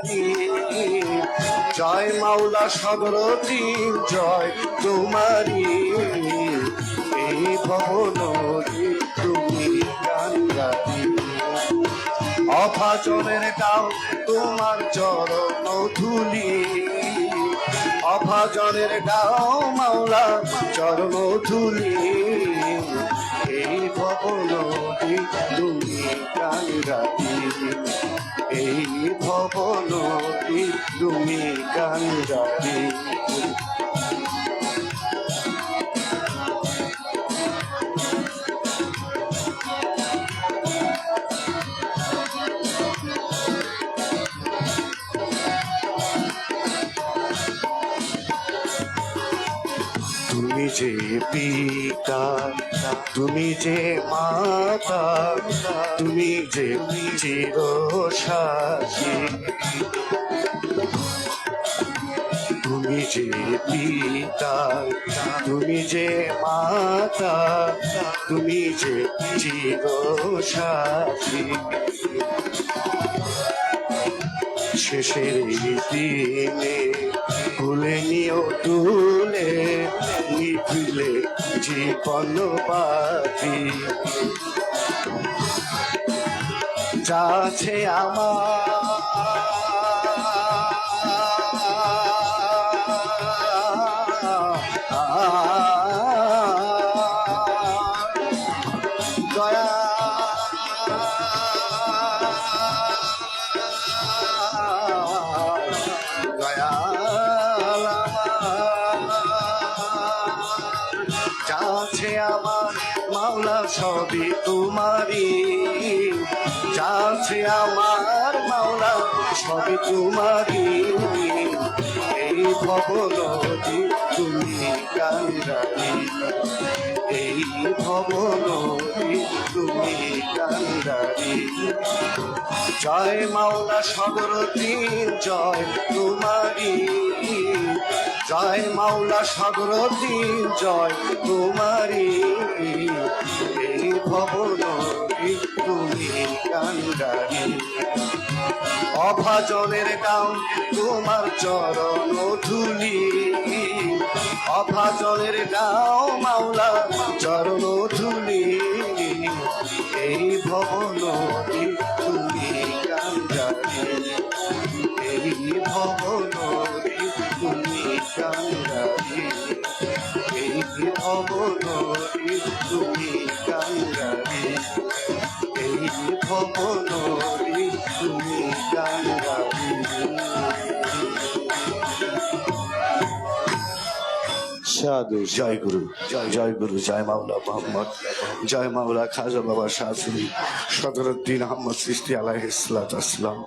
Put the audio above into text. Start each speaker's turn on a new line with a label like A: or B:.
A: তোমারি, জয় মাওলা সদরদ্দিন জয় তোমারি। এই ভবনদী তুমি গান গাই, অভাজনের গাও তোমার চরণ ধুলি, অভাজনের গাও মাওলা চরণ ধুলি। এই ভবনদী তুমি গান গাই, এই ভবনদী তুমি গান গাই। তুমি যে পিতা, তুমি যে মাতা, তুমি যে চিরসাক্ষী, তুমি যে পিতা, তুমি যে মাতা, তুমি যে চিরসাক্ষী। শেষের দিনে ভুলে নিও তুলে, নিভিলে জীবন বাতি। যা আছে দয়া, যাচ্ছে আমার মাওলা সবই তোমারি, যাচ্ছে আমার মাওলা সবই তোমারি। এই ভবনদী তুমি গান গাই, এই ভবনদী তুমি গান গাই। জয় মাওলা সদরদ্দিন জয় তোমারি, জয় মাওলা সদরদ্দিন জয় তোমারি। এই ভবনদী তুমি গান গাই, অভাজনের গাও তোমার চরণ ধুলি, অভাজনের গাও মাওলা চরণ ধুলি। এই ভবনদী তুমি গান গাই, এই ভবনদী তুমি গান গাই, এই ভবনদী তুমি গান গাই, এই ভবনদী তুমি গান গাই। সাধু জয় গুরু, জয় গুরু, জয় মাওলা মোহাম্মদ, জয় মাওলা খাজা বাবা শাহসুরি সদরুদ্দিন আহমদ চিশতি আলাইহিস সালাতু ওয়াস সালাম।